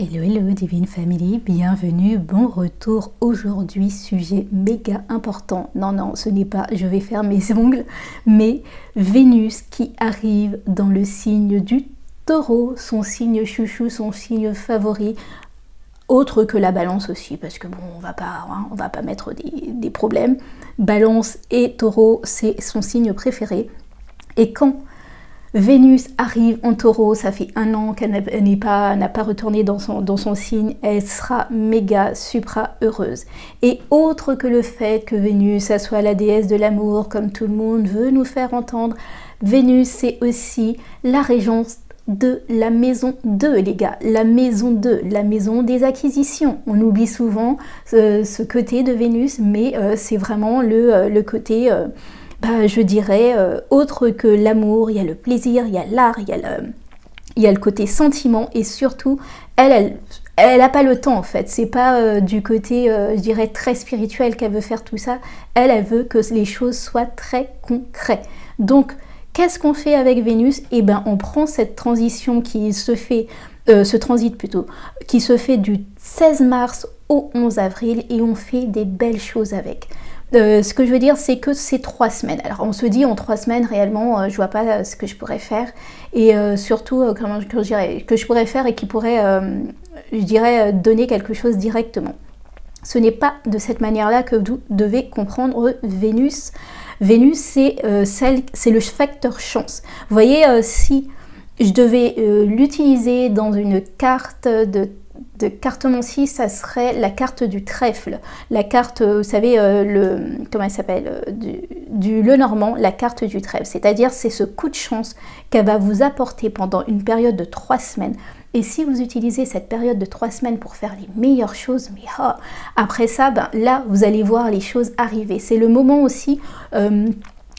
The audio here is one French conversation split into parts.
Hello, hello Divine Family, bienvenue, bon retour. Aujourd'hui, sujet méga important. Non, ce n'est pas je vais faire mes ongles, mais Vénus qui arrive dans le signe du Taureau, son signe chouchou, son signe favori, autre que la Balance aussi, parce que bon, on va pas mettre des problèmes. Balance et Taureau, c'est son signe préféré. Et quand Vénus arrive en Taureau, ça fait 1 an qu'elle n'a pas retourné dans son signe, elle sera méga supra heureuse. Et autre que le fait que Vénus, ça soit la déesse de l'amour, comme tout le monde veut nous faire entendre, Vénus c'est aussi la régence de la maison 2, les gars, la maison 2, la maison des acquisitions. On oublie souvent ce côté de Vénus, mais c'est vraiment le côté... je dirais, autre que l'amour, il y a le plaisir, il y a l'art, il y a le côté sentiment, et surtout, elle n'a pas le temps en fait, c'est pas du côté, je dirais, très spirituel qu'elle veut faire tout ça, elle veut que les choses soient très concrètes. Donc, qu'est-ce qu'on fait avec Vénus ? Eh ben, on prend cette transition qui se fait, ce transit plutôt, qui se fait du 16 mars au 11 avril, et on fait des belles choses avec. Ce que je veux dire, c'est que c'est 3 semaines. Alors on se dit en 3 semaines, réellement, je vois pas ce que je pourrais faire. Et surtout, que je pourrais faire et qui pourrait, je dirais, donner quelque chose directement. Ce n'est pas de cette manière-là que vous devez comprendre Vénus. Vénus, c'est le facteur chance. Vous voyez, si je devais l'utiliser dans une carte de cartomancie, ça serait la carte du trèfle, la carte, vous savez, comment elle s'appelle, du Lenormand, la carte du trèfle, c'est-à-dire c'est ce coup de chance qu'elle va vous apporter pendant une période de 3 semaines. Et si vous utilisez cette période de 3 semaines pour faire les meilleures choses, mais après ça, là, vous allez voir les choses arriver. C'est le moment aussi,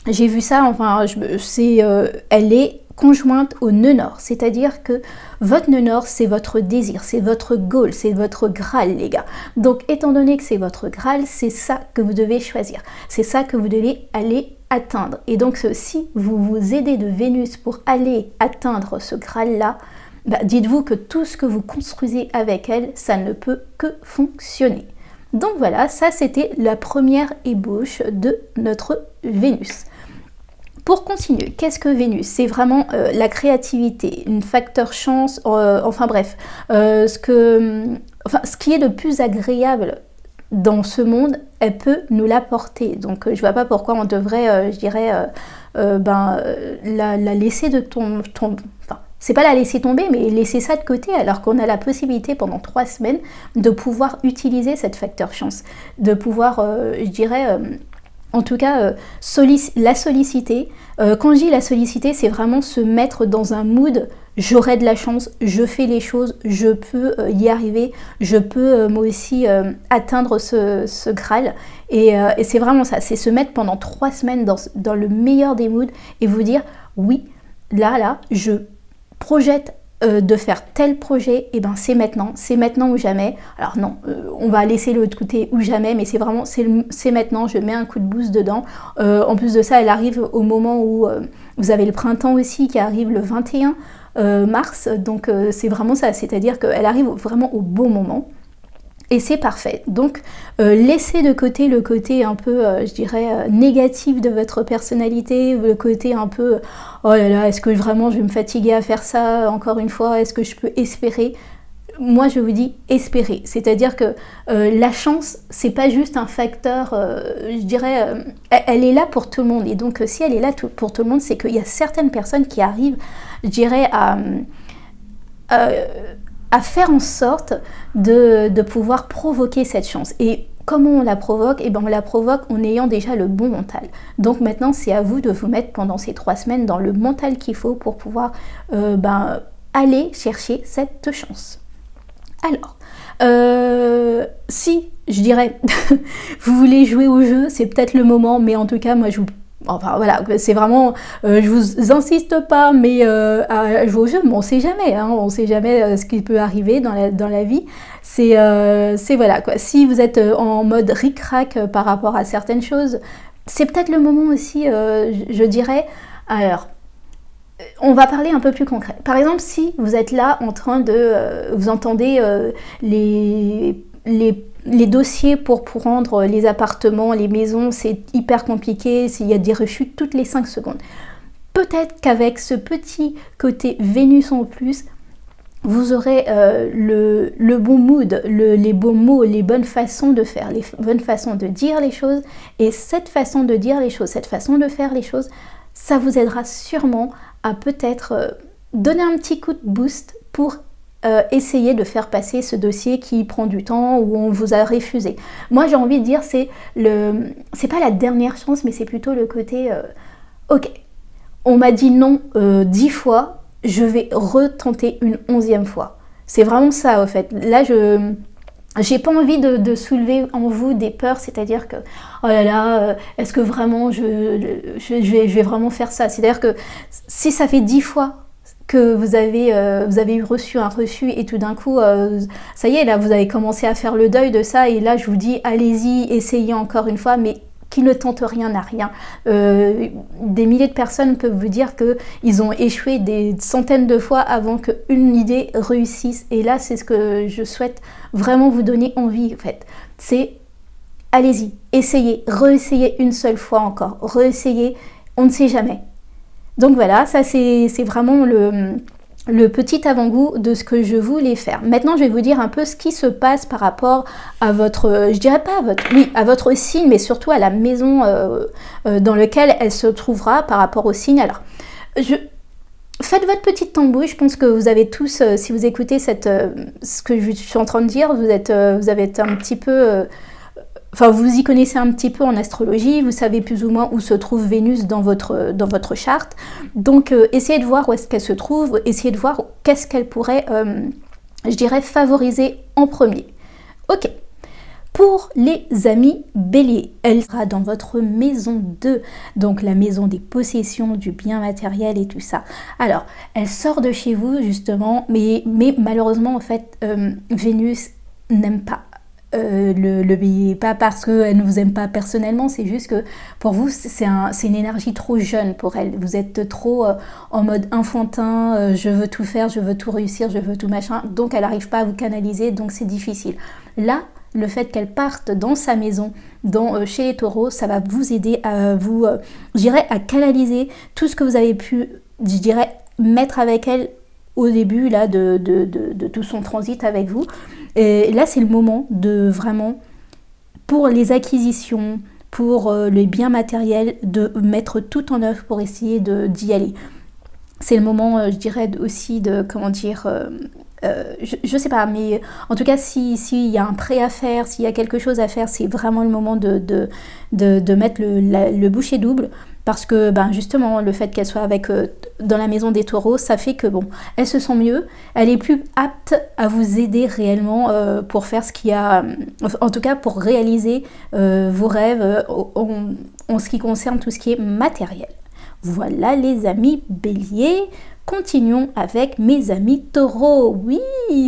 j'ai vu ça, elle est conjointe au nœud nord, c'est-à-dire que votre nœud nord, c'est votre désir, c'est votre goal, c'est votre Graal, les gars. Donc, étant donné que c'est votre Graal, c'est ça que vous devez choisir, c'est ça que vous devez aller atteindre. Et donc, si vous vous aidez de Vénus pour aller atteindre ce Graal-là, dites-vous que tout ce que vous construisez avec elle, ça ne peut que fonctionner. Donc voilà, ça c'était la première ébauche de notre Vénus. Pour continuer, qu'est-ce que Vénus ? C'est vraiment la créativité, un facteur chance, ce qui est le plus agréable dans ce monde, elle peut nous l'apporter. Donc je ne vois pas pourquoi on devrait, la laisser de tomber. C'est pas la laisser tomber, mais laisser ça de côté, alors qu'on a la possibilité pendant 3 semaines de pouvoir utiliser cette facteur chance, de pouvoir, en tout cas, la solliciter. Quand je dis la solliciter, c'est vraiment se mettre dans un mood, j'aurai de la chance, je fais les choses, je peux y arriver, je peux moi aussi atteindre ce Graal. Et c'est vraiment ça, c'est se mettre pendant 3 semaines dans le meilleur des moods et vous dire, oui, là, je projette de faire tel projet, et c'est maintenant ou jamais. Alors non, on va laisser l'autre côté ou jamais, mais c'est maintenant, je mets un coup de boost dedans. En plus de ça, elle arrive au moment où vous avez le printemps aussi qui arrive le 21 mars, donc c'est vraiment ça, c'est-à-dire qu'elle arrive vraiment au bon moment. Et c'est parfait. Donc, laissez de côté le côté un peu, négatif de votre personnalité, le côté un peu, oh là là, est-ce que vraiment je vais me fatiguer à faire ça encore une fois ? Est-ce que je peux espérer ? Moi, je vous dis espérer. C'est-à-dire que la chance, c'est pas juste un facteur, elle est là pour tout le monde. Et donc, si elle est là pour tout le monde, c'est qu'il y a certaines personnes qui arrivent, à faire en sorte de pouvoir provoquer cette chance. Et comment on la provoque ? On la provoque en ayant déjà le bon mental. Donc maintenant, c'est à vous de vous mettre pendant ces 3 semaines dans le mental qu'il faut pour pouvoir aller chercher cette chance. Alors, si, je dirais, vous voulez jouer au jeu, c'est peut-être le moment, mais en tout cas, moi, c'est vraiment, je vous insiste pas, mais à jouer au jeu, mais on sait jamais ce qui peut arriver dans la vie. C'est voilà quoi. Si vous êtes en mode ric-rac par rapport à certaines choses, c'est peut-être le moment aussi, je dirais. Alors, on va parler un peu plus concret. Par exemple, si vous êtes là en train de... vous entendez les dossiers pour prendre les appartements, les maisons, c'est hyper compliqué, il y a des refus toutes les 5 secondes. Peut-être qu'avec ce petit côté Vénus en plus, vous aurez le bon mood, les bons mots, les bonnes façons de faire, les bonnes façons de dire les choses. Et cette façon de dire les choses, cette façon de faire les choses, ça vous aidera sûrement à peut-être donner un petit coup de boost pour essayer de faire passer ce dossier qui prend du temps ou on vous a refusé. Moi j'ai envie de dire c'est pas la dernière chance, mais c'est plutôt le côté ok, on m'a dit non 10 fois, je vais retenter une 11e fois. C'est vraiment ça, au fait. Là, j'ai pas envie de soulever en vous des peurs, c'est-à-dire que, oh là là, est-ce que vraiment je vais vraiment faire ça? C'est-à-dire que si ça fait 10 fois que vous avez reçu un refus et tout d'un coup, ça y est, là, vous avez commencé à faire le deuil de ça et là, je vous dis, allez-y, essayez encore une fois, mais qui ne tente rien n'a rien. Des milliers de personnes peuvent vous dire qu'ils ont échoué des centaines de fois avant qu'une idée réussisse. Et là, c'est ce que je souhaite vraiment vous donner envie, en fait. C'est, allez-y, essayez, réessayez une seule fois encore. Réessayez, on ne sait jamais. Donc voilà, ça c'est vraiment le petit avant-goût de ce que je voulais faire. Maintenant, je vais vous dire un peu ce qui se passe par rapport à votre, je dirais pas à votre, oui, à votre signe, mais surtout à la maison dans laquelle elle se trouvera par rapport au signe. Alors, faites votre petite tambouille. Je pense que vous avez tous, si vous écoutez ce que je suis en train de dire, vous avez été un petit peu... Enfin, vous y connaissez un petit peu en astrologie, vous savez plus ou moins où se trouve Vénus dans votre charte. Donc, essayez de voir où est-ce qu'elle se trouve, essayez de voir qu'est-ce qu'elle pourrait, je dirais, favoriser en premier. Ok. Pour les amis béliers, elle sera dans votre maison 2, donc la maison des possessions, du bien matériel et tout ça. Alors, elle sort de chez vous justement, mais malheureusement, en fait, Vénus n'aime pas le bélier, pas parce qu'elle ne vous aime pas personnellement, c'est juste que pour vous c'est une énergie trop jeune pour elle, vous êtes trop en mode enfantin, je veux tout faire, je veux tout réussir, je veux tout machin, donc elle n'arrive pas à vous canaliser, donc c'est difficile. Là, le fait qu'elle parte dans sa maison, chez les taureaux, ça va vous aider à vous, je dirais, à canaliser tout ce que vous avez pu, je dirais, mettre avec elle au début là, de tout son transit avec vous. Et là, c'est le moment de vraiment, pour les acquisitions, pour les biens matériels, de mettre tout en œuvre pour essayer d'y aller. C'est le moment, je dirais, aussi de, comment dire, je sais pas, mais en tout cas, s'il y a un prêt à faire, s'il y a quelque chose à faire, c'est vraiment le moment de mettre le bouchée double. Parce que ben justement, le fait qu'elle soit dans la maison des taureaux, ça fait que bon, elle se sent mieux, elle est plus apte à vous aider réellement pour faire ce qu'il y a, en tout cas pour réaliser vos rêves en ce qui concerne tout ce qui est matériel. Voilà les amis béliers. Continuons avec mes amis taureaux. Oui,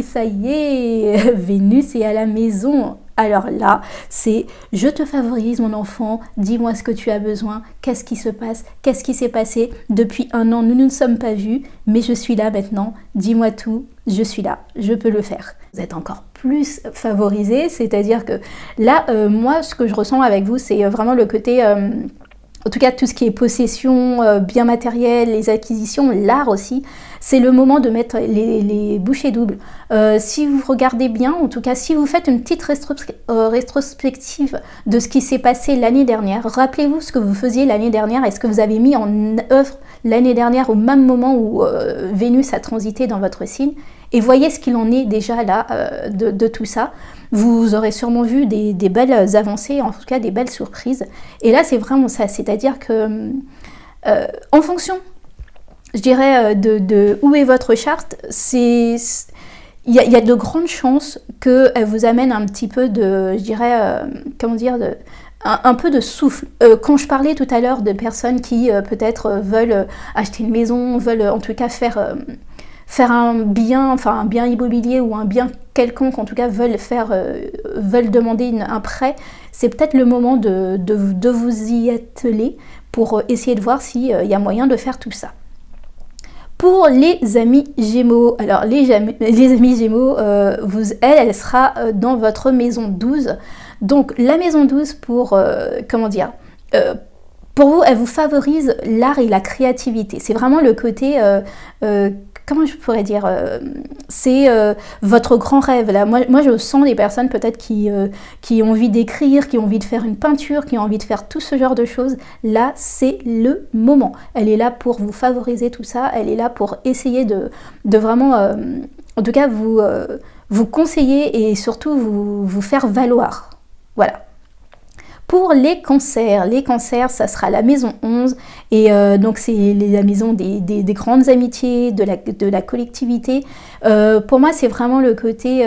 ça y est, Vénus est à la maison. Alors là, c'est je te favorise mon enfant, dis-moi ce que tu as besoin, qu'est-ce qui se passe, qu'est-ce qui s'est passé. Depuis 1 an, nous ne nous sommes pas vus, mais je suis là maintenant, dis-moi tout, je suis là, je peux le faire. Vous êtes encore plus favorisé, c'est-à-dire que là, moi, ce que je ressens avec vous, c'est vraiment le côté... en tout cas, tout ce qui est possession, biens matériels, les acquisitions, l'art aussi, c'est le moment de mettre les bouchées doubles. Si vous regardez bien, en tout cas, si vous faites une petite rétrospective de ce qui s'est passé l'année dernière, rappelez-vous ce que vous faisiez l'année dernière et ce que vous avez mis en œuvre l'année dernière au même moment où Vénus a transité dans votre signe, et voyez ce qu'il en est déjà là de tout ça. Vous aurez sûrement vu des belles avancées, en tout cas des belles surprises. Et là, c'est vraiment ça, c'est-à-dire que en fonction, je dirais, de où est votre charte, il y a de grandes chances qu'elle vous amène un petit peu de, je dirais, comment dire, un peu de souffle. Quand je parlais tout à l'heure de personnes qui peut-être veulent acheter une maison, veulent en tout cas faire un bien immobilier ou un bien quelconque, en tout cas veulent demander un prêt, c'est peut-être le moment de vous y atteler pour essayer de voir s'il y a moyen de faire tout ça. Pour les amis Gémeaux, alors les amis Gémeaux, elle sera dans votre maison 12. Donc la maison 12 pour, pour vous, elle vous favorise l'art et la créativité. C'est vraiment le côté, comment je pourrais dire, c'est votre grand rêve. Là. Moi, je sens des personnes peut-être qui ont envie d'écrire, qui ont envie de faire une peinture, qui ont envie de faire tout ce genre de choses. Là, c'est le moment. Elle est là pour vous favoriser tout ça. Elle est là pour essayer de vraiment, en tout cas, vous conseiller et surtout vous faire valoir. Voilà. Pour les cancers, ça sera la maison 11 et donc c'est la maison des grandes amitiés, de la collectivité. Pour moi, c'est vraiment le côté,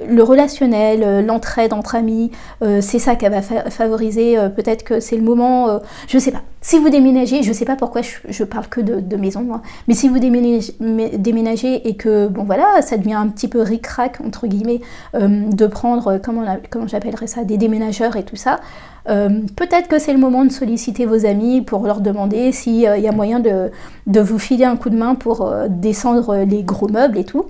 le relationnel, l'entraide entre amis, c'est ça qu'elle va favoriser. Peut-être que c'est le moment, je sais pas. Si vous déménagez, je sais pas pourquoi je parle que de maison, moi, mais si vous déménagez et que, bon voilà, ça devient un petit peu ric-rac, entre guillemets, de prendre, comment j'appellerais ça, des déménageurs et tout ça, peut-être que c'est le moment de solliciter vos amis pour leur demander s'il y a moyen de vous filer un coup de main pour descendre les gros meubles et tout.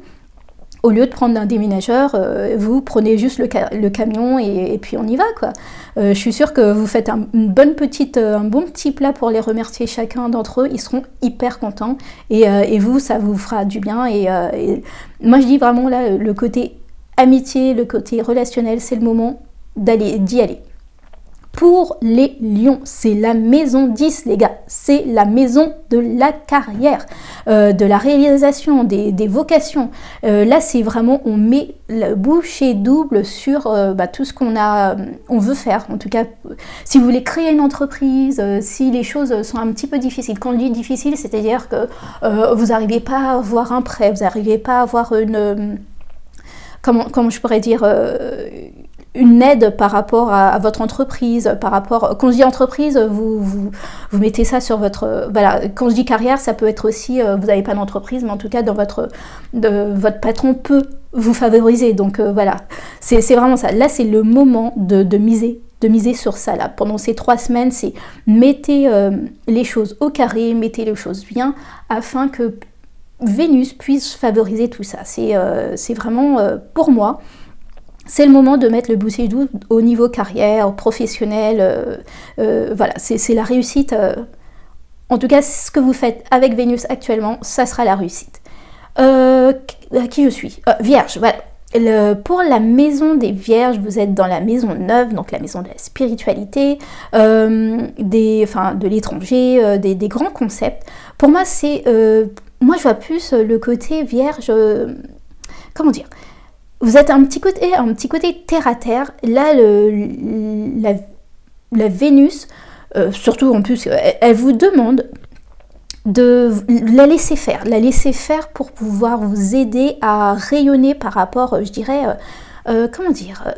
Au lieu de prendre un déménageur, vous prenez juste le camion et puis on y va, quoi. Je suis sûre que vous faites un bon petit plat pour les remercier chacun d'entre eux. Ils seront hyper contents et vous, ça vous fera du bien. Et moi, je dis vraiment là, le côté amitié, le côté relationnel, c'est le moment d'y aller. Pour les lions, c'est la maison 10, les gars. C'est la maison de la carrière, de la réalisation, des vocations. Là, c'est vraiment, on met le bouchée double sur tout ce on veut faire. En tout cas, si vous voulez créer une entreprise, si les choses sont un petit peu difficiles. Quand on dit difficile, c'est-à-dire que vous n'arrivez pas à avoir un prêt, vous n'arrivez pas à avoir comment je pourrais dire... une aide par rapport à votre entreprise, quand je dis entreprise, vous mettez ça sur votre, voilà, quand je dis carrière, ça peut être aussi, vous n'avez pas d'entreprise, mais en tout cas, votre patron peut vous favoriser, donc voilà, c'est vraiment ça, là c'est le moment de miser sur ça, là, pendant ces 3 semaines, c'est mettez les choses au carré, mettez les choses bien, afin que Vénus puisse favoriser tout ça, c'est vraiment, pour moi, c'est le moment de mettre le bouchée double au niveau carrière, professionnel, voilà, c'est la réussite. En tout cas, ce que vous faites avec Vénus actuellement, ça sera la réussite. Qui je suis Vierge, voilà. Pour la maison des Vierges, vous êtes dans la maison 9, donc la maison de la spiritualité, de l'étranger, des grands concepts. Pour moi, moi je vois plus le côté Vierge, comment dire, vous êtes un petit côté terre à terre. Là, la Vénus, surtout en plus, elle vous demande de la laisser faire pour pouvoir vous aider à rayonner par rapport, je dirais,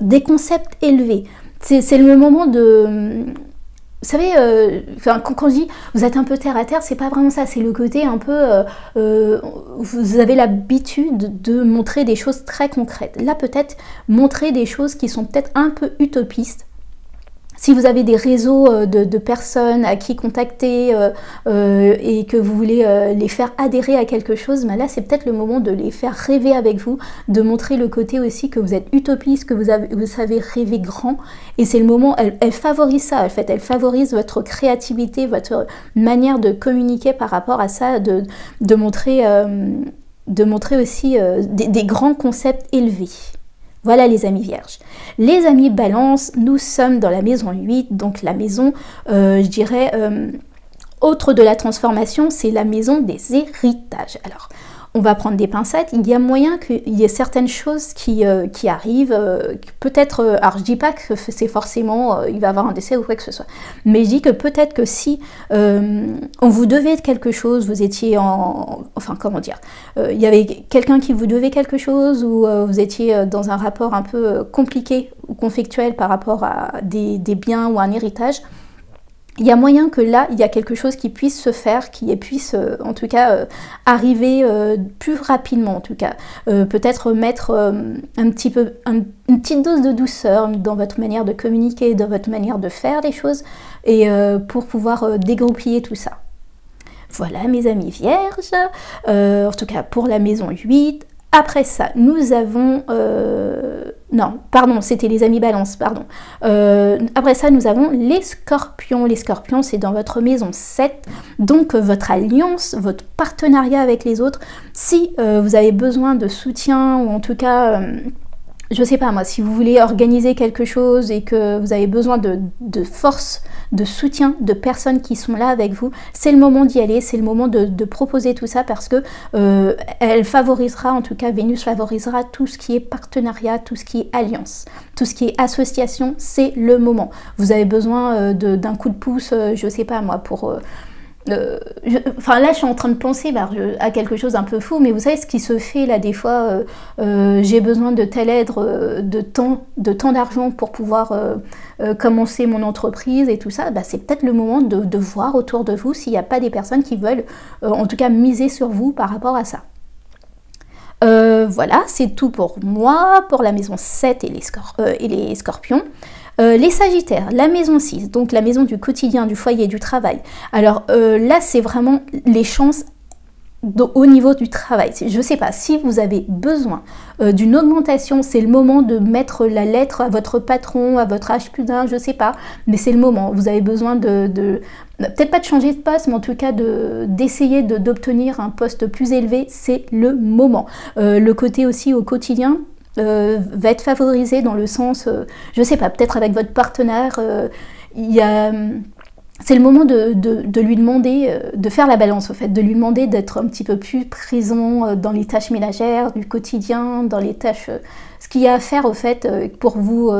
des concepts élevés. C'est le moment de... Vous savez, quand je dis vous êtes un peu terre à terre, c'est pas vraiment ça, c'est le côté un peu, vous avez l'habitude de montrer des choses très concrètes. Là, peut-être montrer des choses qui sont peut-être un peu utopistes. Si vous avez des réseaux de personnes à qui contacter et que vous voulez les faire adhérer à quelque chose, ben là c'est peut-être le moment de les faire rêver avec vous, de montrer le côté aussi que vous êtes utopiste, que vous savez rêver grand. Et c'est le moment, elle favorise ça, en fait, elle favorise votre créativité, votre manière de communiquer par rapport à ça, de montrer aussi des grands concepts élevés. Voilà les amis vierges. Les amis balance, nous sommes dans la maison 8, donc la maison, je dirais, autre de la transformation, c'est la maison des héritages. Alors, on va prendre des pincettes, il y a moyen qu'il y ait certaines choses qui arrivent, peut-être, alors je dis pas que c'est forcément, il va y avoir un décès ou quoi que ce soit, mais je dis que peut-être que si on vous devait quelque chose, vous étiez il y avait quelqu'un qui vous devait quelque chose, ou vous étiez dans un rapport un peu compliqué ou conflictuel par rapport à des biens ou un héritage, il y a moyen que là, il y a quelque chose qui puisse se faire, qui puisse en tout cas arriver plus rapidement en tout cas. Peut-être mettre une petite dose de douceur dans votre manière de communiquer, dans votre manière de faire les choses, et pour pouvoir dégroupiller tout ça. Voilà mes amis vierges, en tout cas pour la maison 8. Après ça, nous avons... non, pardon, c'était les amis balance, pardon. Après ça, nous avons les scorpions. Les scorpions, c'est dans votre maison 7. Donc, votre alliance, votre partenariat avec les autres. Si vous avez besoin de soutien, ou en tout cas... je sais pas moi, si vous voulez organiser quelque chose et que vous avez besoin de force, de soutien, de personnes qui sont là avec vous, c'est le moment d'y aller, c'est le moment de proposer tout ça parce que elle favorisera, en tout cas Vénus favorisera tout ce qui est partenariat, tout ce qui est alliance, tout ce qui est association, c'est le moment. Vous avez besoin d'un coup de pouce, je sais pas moi, pour... enfin là je suis en train de penser à quelque chose un peu fou, mais vous savez ce qui se fait là des fois, j'ai besoin de telle aide, de tant d'argent pour pouvoir commencer mon entreprise et tout ça, c'est peut-être le moment de voir autour de vous s'il n'y a pas des personnes qui veulent en tout cas miser sur vous par rapport à ça. Voilà, c'est tout pour moi, pour la maison 7 et les scorpions. Les sagittaires, la maison 6, donc la maison du quotidien, du foyer, du travail. Alors là, c'est vraiment les chances au niveau du travail. Je sais pas, si vous avez besoin d'une augmentation, c'est le moment de mettre la lettre à votre patron, à votre H+1, je sais pas, mais c'est le moment. Vous avez besoin peut-être pas de changer de poste, mais en tout cas d'essayer d'obtenir un poste plus élevé, c'est le moment. Le côté aussi au quotidien, va être favorisé dans le sens, je sais pas, peut-être avec votre partenaire, c'est le moment de lui demander, de faire la balance au fait, de lui demander d'être un petit peu plus présent dans les tâches ménagères du quotidien, dans les tâches, ce qu'il y a à faire au fait pour vous,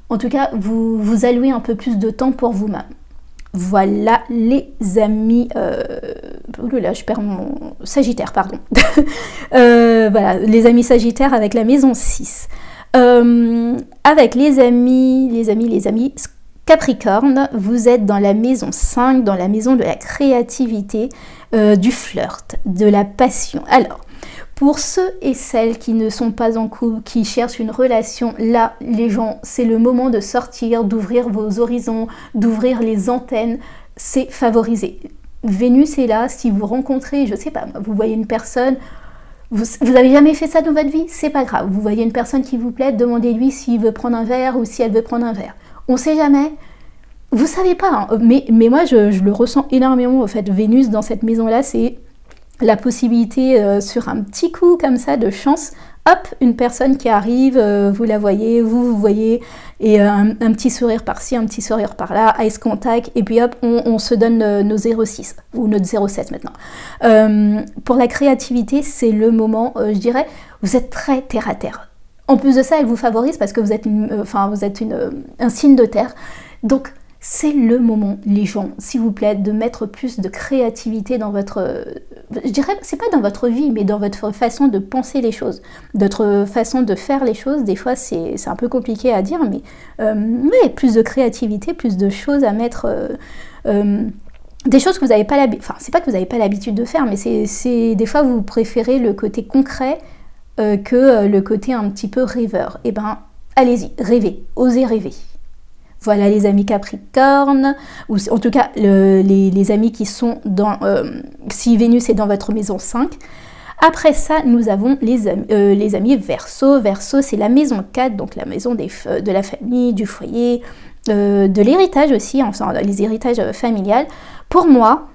en tout cas vous allouer un peu plus de temps pour vous-même. Voilà les amis, là je perds mon Sagittaire, pardon. Voilà, les amis Sagittaires avec la maison 6. Avec les amis Capricorne, vous êtes dans la maison 5, dans la maison de la créativité, du flirt, de la passion. Alors, pour ceux et celles qui ne sont pas en couple, qui cherchent une relation, là, les gens, c'est le moment de sortir, d'ouvrir vos horizons, d'ouvrir les antennes, c'est favorisé. Vénus est là, si vous rencontrez, je sais pas, vous voyez une personne, vous avez jamais fait ça dans votre vie, c'est pas grave. Vous voyez une personne qui vous plaît, demandez-lui s'il veut prendre un verre ou si elle veut prendre un verre. On sait jamais. Vous savez pas, hein, mais moi je le ressens énormément, en fait, Vénus dans cette maison-là, c'est la possibilité sur un petit coup comme ça de chance, hop, une personne qui arrive, vous la voyez, vous voyez, et un petit sourire par-ci, un petit sourire par-là, eye contact, et puis hop, on se donne nos 0,6 ou notre 0,7 maintenant. Pour la créativité, c'est le moment, je dirais, vous êtes très terre à terre. En plus de ça, elle vous favorise parce que vous êtes un signe de terre. Donc, c'est le moment, les gens, s'il vous plaît, de mettre plus de créativité dans votre... je dirais, c'est pas dans votre vie, mais dans votre façon de penser les choses, votre façon de faire les choses. Des fois, c'est un peu compliqué à dire, mais plus de créativité, plus de choses à mettre... des choses que vous n'avez pas l'habitude... Enfin, c'est pas que vous n'avez pas l'habitude de faire, mais c'est des fois, vous préférez le côté concret que le côté un petit peu rêveur. Eh ben, allez-y, rêvez, osez rêver. Voilà les amis Capricorne, ou en tout cas les amis qui sont dans... si Vénus est dans votre maison 5. Après ça, nous avons les amis Verseau. Verseau, c'est la maison 4, donc la maison de la famille, du foyer, de l'héritage aussi, enfin les héritages familiales. Pour moi,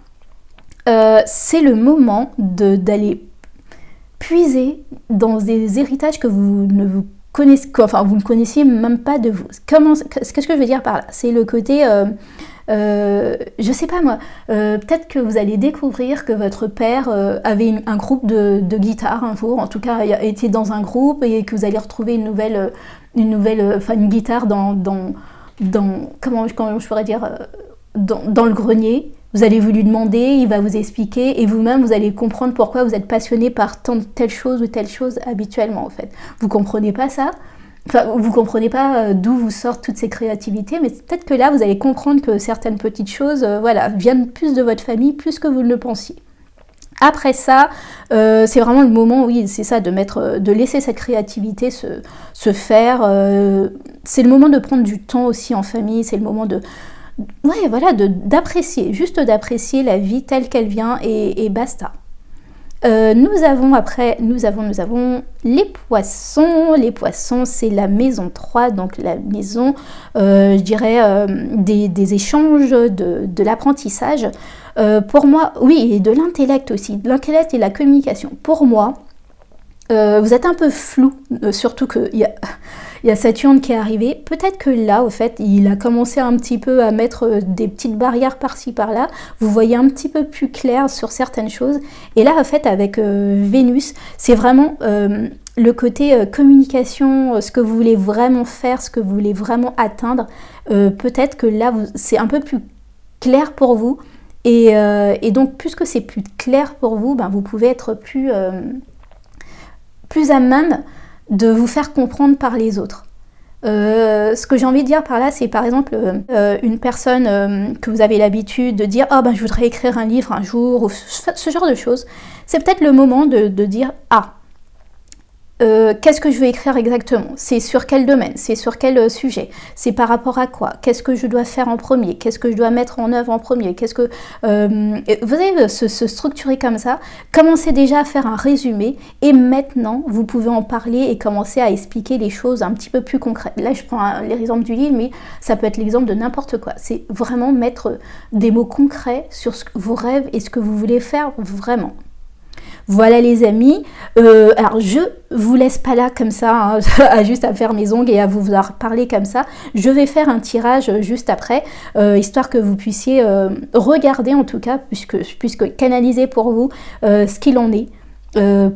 c'est le moment d'aller puiser dans des héritages que vous ne connaissiez même pas de vous. Qu'est-ce que je veux dire par là? C'est le côté, je sais pas moi, peut-être que vous allez découvrir que votre père avait un groupe de guitare un jour, en tout cas était dans un groupe, et que vous allez retrouver une guitare dans comment je pourrais dire, dans le grenier. Vous allez vous lui demander, il va vous expliquer, et vous-même, vous allez comprendre pourquoi vous êtes passionné par telle chose ou telle chose habituellement, en fait. Vous comprenez pas ça, enfin, vous comprenez pas d'où vous sortent toutes ces créativités, mais peut-être que là, vous allez comprendre que certaines petites choses, viennent plus de votre famille, plus que vous ne le pensiez. Après ça, c'est vraiment le moment, oui, c'est ça, de laisser cette créativité se faire. C'est le moment de prendre du temps aussi en famille, c'est le moment ouais, voilà, d'apprécier, juste d'apprécier la vie telle qu'elle vient et basta. Nous avons les poissons. Les poissons, c'est la maison 3, donc la maison, je dirais, des échanges, de l'apprentissage. Pour moi, oui, et de l'intellect aussi, de l'intellect et la communication. Pour moi, vous êtes un peu flou, surtout qu'il y a Saturne qui est arrivé. Peut-être que là, au fait, il a commencé un petit peu à mettre des petites barrières par-ci, par-là. Vous voyez un petit peu plus clair sur certaines choses. Et là, en fait, avec Vénus, c'est vraiment le côté communication, ce que vous voulez vraiment faire, ce que vous voulez vraiment atteindre. Peut-être que là, c'est un peu plus clair pour vous. Et donc, puisque c'est plus clair pour vous, ben, vous pouvez être plus à même de vous faire comprendre par les autres. Ce que j'ai envie de dire par là, c'est par exemple une personne que vous avez l'habitude de dire « Ah, ben je voudrais écrire un livre un jour » ou ce genre de choses. C'est peut-être le moment de dire « Ah, qu'est-ce que je vais écrire exactement? C'est sur quel domaine? C'est sur quel sujet? C'est par rapport à quoi? Qu'est-ce que je dois faire en premier? Qu'est-ce que je dois mettre en œuvre en premier? Vous allez se structurer comme ça. Commencez déjà à faire un résumé et maintenant, vous pouvez en parler et commencer à expliquer les choses un petit peu plus concrètes. Là, je prends l'exemple du livre, mais ça peut être l'exemple de n'importe quoi. C'est vraiment mettre des mots concrets sur vos rêves et ce que vous voulez faire vraiment. Voilà les amis, alors je vous laisse pas là comme ça, hein, juste à faire mes ongles et à vous parler comme ça. Je vais faire un tirage juste après, histoire que vous puissiez regarder en tout cas, puisque canaliser pour vous ce qu'il en est.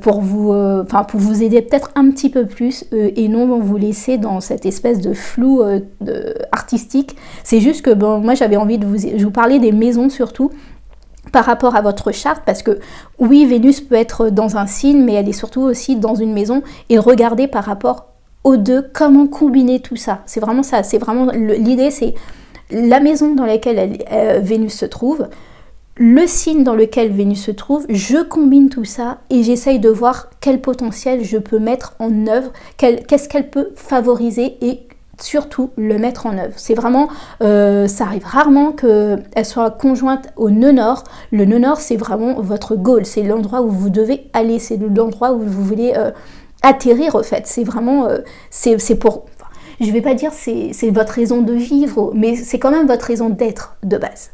Pour vous aider peut-être un petit peu plus et non vous laisser dans cette espèce de flou artistique. C'est juste que bon, moi j'avais envie de vous parler des maisons surtout, par rapport à votre charte, parce que oui, Vénus peut être dans un signe, mais elle est surtout aussi dans une maison, et regardez par rapport aux deux, comment combiner tout ça. C'est vraiment ça, c'est vraiment l'idée, c'est la maison dans laquelle Vénus se trouve, le signe dans lequel Vénus se trouve, je combine tout ça et j'essaye de voir quel potentiel je peux mettre en œuvre, qu'est-ce qu'elle peut favoriser et surtout le mettre en œuvre. C'est vraiment, ça arrive rarement qu'elle soit conjointe au nœud nord. Le nœud nord, c'est vraiment votre goal, c'est l'endroit où vous devez aller, c'est l'endroit où vous voulez atterrir en fait. C'est vraiment, c'est pour, je vais pas dire c'est votre raison de vivre, mais c'est quand même votre raison d'être de base.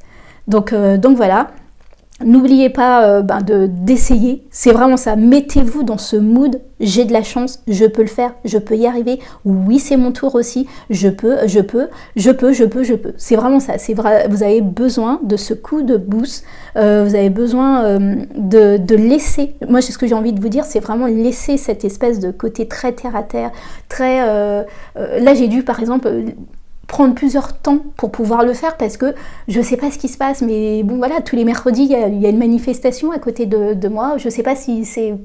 Donc voilà. N'oubliez pas d'essayer, c'est vraiment ça, mettez-vous dans ce mood, j'ai de la chance, je peux le faire, je peux y arriver, oui c'est mon tour aussi, je peux, c'est vraiment ça, vous avez besoin de ce coup de boost, vous avez besoin de laisser, moi c'est ce que j'ai envie de vous dire, c'est vraiment laisser cette espèce de côté très terre à terre, très, là j'ai dû par exemple prendre plusieurs temps pour pouvoir le faire parce que je sais pas ce qui se passe, mais bon voilà, tous les mercredis il y a une manifestation à côté de moi, je sais pas si c'est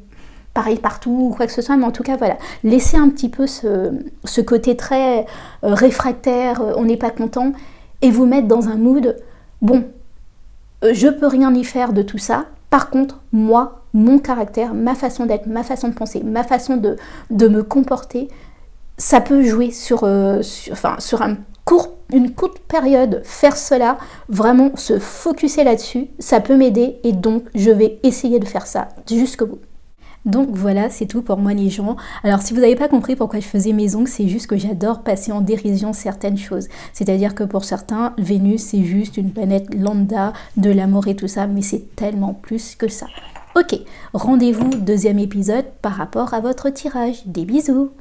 pareil partout ou quoi que ce soit, mais en tout cas voilà, laissez un petit peu ce côté très réfractaire, on n'est pas content, et vous mettre dans un mood, bon, je peux rien y faire de tout ça, par contre, moi, mon caractère, ma façon d'être, ma façon de penser, ma façon de me comporter, ça peut jouer sur une courte période, faire cela, vraiment se focuser là-dessus, ça peut m'aider et donc je vais essayer de faire ça jusqu'au bout. Donc voilà, c'est tout pour moi les gens. Alors si vous n'avez pas compris pourquoi je faisais mes ongles, c'est juste que j'adore passer en dérision certaines choses. C'est-à-dire que pour certains, Vénus c'est juste une planète lambda, de l'amour et tout ça, mais c'est tellement plus que ça. Ok, rendez-vous deuxième épisode par rapport à votre tirage. Des bisous!